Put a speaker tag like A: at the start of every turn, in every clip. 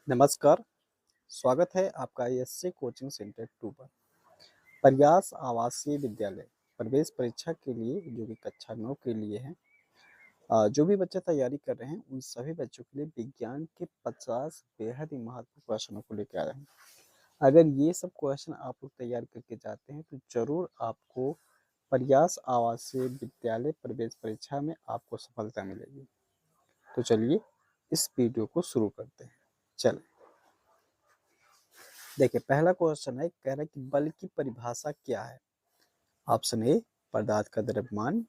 A: नमस्कार, स्वागत है आपका एससी कोचिंग सेंटर 2 पर। प्रयास आवासीय विद्यालय प्रवेश परीक्षा के लिए जो कि कक्षा 9 के लिए है। जो भी बच्चे तैयारी कर रहे हैं उन सभी बच्चों के लिए विज्ञान के 50 बेहद ही महत्वपूर्ण क्वेश्चनों को लेकर आया हूँ। अगर ये सब क्वेश्चन आप लोग तैयार करके जाते हैं तो ज़रूर आपको प्रयास आवासीय विद्यालय प्रवेश परीक्षा में आपको सफलता मिलेगी। तो चलिए इस वीडियो को शुरू करते हैं। चलें। देखिए, पहला क्वेश्चन है, कह रहा है कि बल की परिभाषा क्या है? ऑप्शन ए पदार्थ का द्रव्यमान,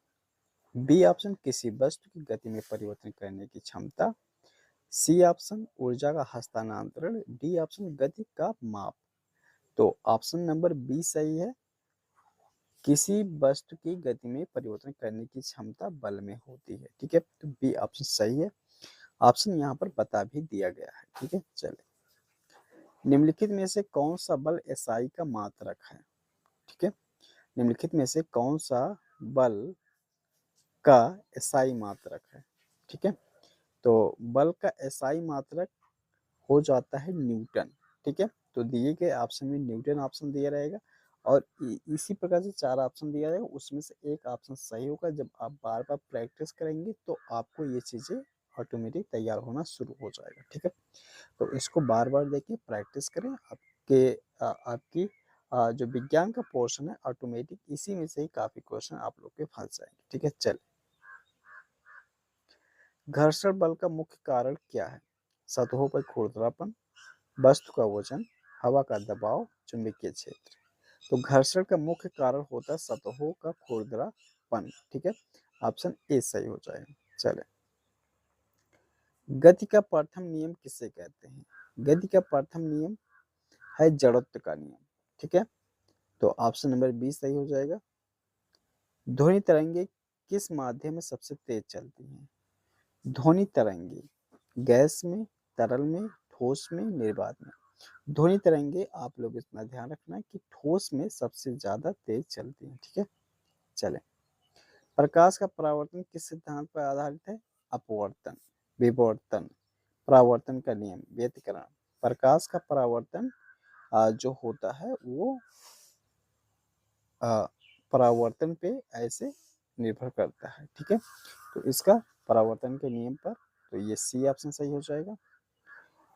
A: बी ऑप्शन किसी वस्तु की गति में परिवर्तन करने की क्षमता, सी ऑप्शन ऊर्जा का हस्तांतरण, डी ऑप्शन गति का माप। तो ऑप्शन नंबर बी सही है। किसी वस्तु की गति में परिवर्तन करने की क्षमता बल में होती है। ठीक है, तो बी ऑप्शन सही है। ऑप्शन यहाँ पर बता भी दिया गया है। ठीक है, चले। निम्नलिखित में से कौन सा बल एसआई का मात्रक है? ठीक है, निम्नलिखित में से कौन सा बल का एसआई मात्रक है? ठीक है, तो बल का एसआई मात्रक हो जाता है न्यूटन। ठीक है, तो दिए गए ऑप्शन में न्यूटन ऑप्शन दिया रहेगा और इसी प्रकार से 4 ऑप्शन दिया रहेगा, उसमें से एक ऑप्शन सही होगा। जब आप बार बार प्रैक्टिस करेंगे तो आपको ये चीज़ें ऑटोमेटिक तैयार होना शुरू हो जाएगा। ठीक है, तो इसको बार बार देखिए, प्रैक्टिस करें। आपकी जो विज्ञान का पोर्शन है ऑटोमेटिक इसी में से ही काफ़ी क्वेश्चन आप लोग के फंस जाएंगे। ठीक है, चल। घर्षण बल का मुख्य कारण क्या है? सतहों पर खुरदरापन, वस्तु का वजन, हवा का दबाव, चुंबकीय क्षेत्र। तो घर्षण का मुख्य कारण होता है सतहों का खुरदरापन। ठीक है, ऑप्शन ए सही हो जाएगा। चले। गति का प्रथम नियम किसे कहते हैं? गति का प्रथम नियम है जड़त्व का नियम। ठीक है, तो ऑप्शन नंबर बी सही हो जाएगा। ध्वनि तरंगे किस माध्यम में सबसे तेज चलती हैं? ध्वनि तरंगे गैस में, तरल में, ठोस में, निर्वात में। ध्वनि तरंगे आप लोग इतना ध्यान रखना कि ठोस में सबसे ज्यादा तेज चलती है। ठीक है, चलें। प्रकाश का परावर्तन किस सिद्धांत पर आधारित है? अपवर्तन, विवर्तन, परावर्तन का नियम, व्यतिकरण। प्रकाश का परावर्तन जो होता है वो परावर्तन पे ऐसे निर्भर करता है। ठीक है, तो इसका परावर्तन के नियम पर, तो ये सी ऑप्शन सही हो जाएगा।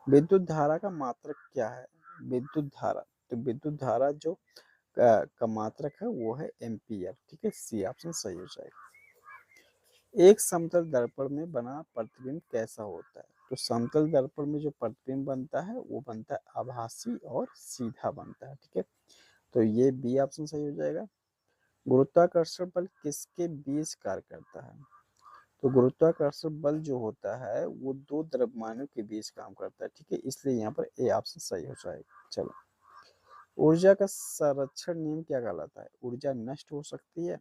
A: विद्युत धारा का मात्रक क्या है? विद्युत धारा, तो विद्युत धारा जो का मात्रक है वो है एम्पियर। ठीक है, सी ऑप्शन सही हो जाएगा। एक समतल दर्पण में बना प्रतिबिंब कैसा होता है? तो समतल दर्पण में जो प्रतिबिंब बनता है वो बनता है आभासी और सीधा बनता है। ठीक है, तो ये बी ऑप्शन सही हो जाएगा। गुरुत्वाकर्षण बल किसके बीच कार्य करता है? तो गुरुत्वाकर्षण बल जो होता है वो दो द्रव्यमानों के बीच काम करता है। ठीक है, इसलिए यहाँ पर ए ऑप्शन सही हो जाएगा। चलो। ऊर्जा का संरक्षण नियम क्या कहलाता है? ऊर्जा नष्ट हो सकती है,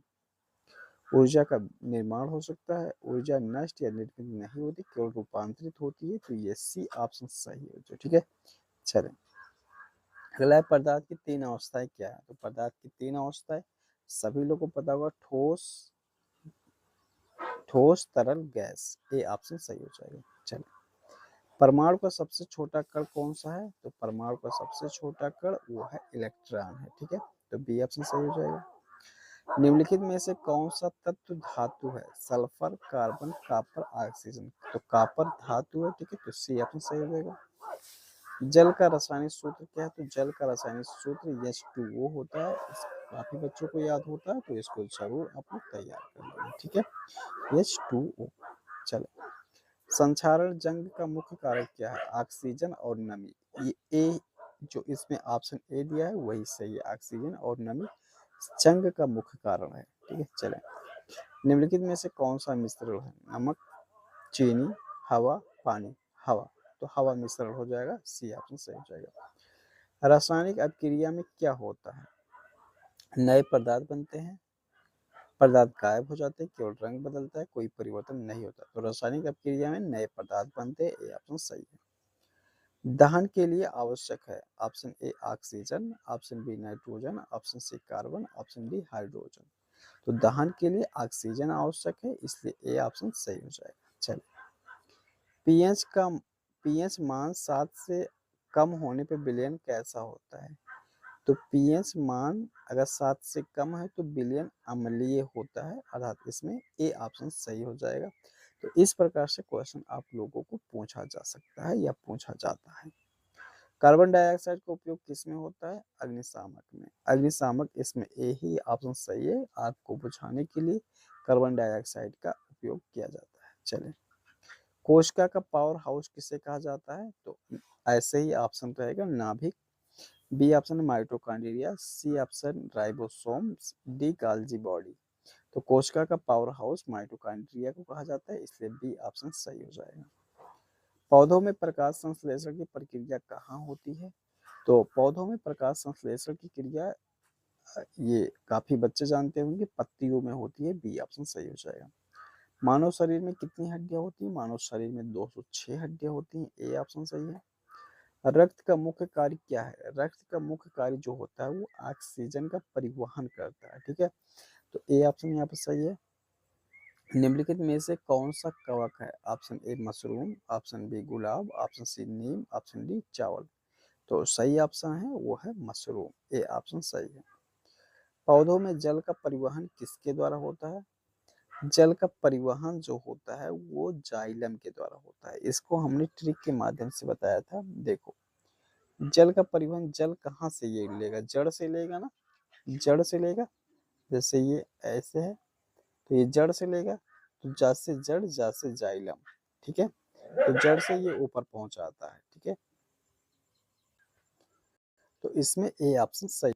A: ऊर्जा का निर्माण हो सकता है, ऊर्जा नष्ट या निर्मित नहीं होती, केवल रूपांतरित होती है। तो ये सी ऑप्शन सही हो जाए। ठीक है, चलें। अगला है, पदार्थ की 3 अवस्थाएं क्या है? तो पदार्थ की 3 अवस्थाएं सभी लोगों को पता होगा, ठोस, ठोस, तरल, गैस। ए ऑप्शन सही हो जाएगा। चलें। परमाणु का सबसे छोटा कण कौन सा है? तो परमाणु का सबसे छोटा कण वो है इलेक्ट्रॉन है। ठीक है, तो बी ऑप्शन सही हो जाएगा। निम्नलिखित में से कौन सा तत्व धातु है? Sulphur, carbon, copper, oxygen. तो कॉपर धातु है। ठीक है, तो सी ऑप्शन सही हो जाएगा। जल का रासायनिक सूत्र क्या है? तो जल का रासायनिक सूत्र H2O होता है। काफी बच्चों को याद होता है, तो इसको जरूर आप लोग तैयार कर लेंगे। ठीक है, H2O। चलो। संक्षारण जंग का मुख्य कारक क्या है? ऑक्सीजन और नमी। ये ए जो इसमें ऑप्शन ए दिया है वही सही है, ऑक्सीजन और नमी जंग का मुख्य कारण है। ठीक है, चलें। निम्नलिखित में से कौन सा मिश्रण है? नमक, चीनी, हवा, पानी। हवा, तो हवा मिश्रण हो जाएगा। सी ऑप्शन सही हो जाएगा। रासायनिक अभिक्रिया में क्या होता है? नए पदार्थ बनते हैं, पदार्थ गायब हो जाते हैं, केवल रंग बदलता है, कोई परिवर्तन नहीं होता। तो रासायनिक अभिक्रिया में नए पदार्थ बनते हैं। ए ऑप्शन सही है। दहन के लिए आवश्यक है? Option A oxygen, option B nitrogen, option C carbon, option D hydrogen. तो दहन के लिए ऑक्सीजन आवश्यक है, इसलिए ए ऑप्शन सही हो जाएगा। चलिए। पीएच का पीएच मान 7 से कम होने पे विलयन कैसा होता है? तो पीएच मान अगर 7 से कम है तो विलयन अम्लीय होता है, अर्थात इसमें ए ऑप्शन सही हो जाएगा। तो इस प्रकार से क्वेश्चन आप लोगों को पूछा जा सकता है या पूछा जाता है। कार्बन डाइऑक्साइड का उपयोग किसमें होता है? अग्निशामक में। अग्निशामक इसमें ए ही ऑप्शन सही है, आग को बुझाने के लिए कार्बन डाइऑक्साइड का उपयोग किया जाता है। चलिए, कोशिका का पावर हाउस किसे कहा जाता है? तो ऐसे ही ऑप्शन रहेगा नाभिक, B option mitochondria, C option ribosomes, D Golgi body. तो कोशिका का पावर हाउस माइटोकॉन्ड्रिया को कहा जाता है, इसलिए बी ऑप्शन सही हो जाएगा। पौधों में प्रकाश संश्लेषण की प्रक्रिया कहाँ होती है? तो पौधों में प्रकाश संश्लेषण की क्रिया ये काफी बच्चे जानते होंगे, पत्तियों में होती है, बी ऑप्शन सही हो जाएगा। मानव शरीर में कितनी हड्डियां होती हैं? मानव शरीर में 206 हड्डियां होती हैं, ए ऑप्शन सही है। रक्त का मुख्य कार्य क्या है? रक्त का मुख्य कार्य जो होता है वो ऑक्सीजन का परिवहन करता है, ठीक है। तो ए ऑप्शन यहाँ पर सही है। निम्नलिखित में से कौन सा कवक है? Option A mushroom, option B गुलाब, ऑप्शन सी नीम, ऑप्शन डी चावल। तो सही ऑप्शन है वो है मशरूम, ए ऑप्शन सही है। पौधों में जल का परिवहन किसके द्वारा होता है? जल का परिवहन जो होता है वो जाइलम के द्वारा होता है। इसको हमने ट्रिक के माध्यम से बताया था। देखो, जल का परिवहन जल कहाँ से ये लेगा? जड़ से लेगा ना, जड़ से लेगा। जैसे ये ऐसे है तो ये जड़ से लेगा, तो जड़ से जड़, जड़ से जाइलम, ठीक है। तो जड़ से ये ऊपर पहुंच आता है, ठीक है। तो इसमें ए ऑप्शन सही।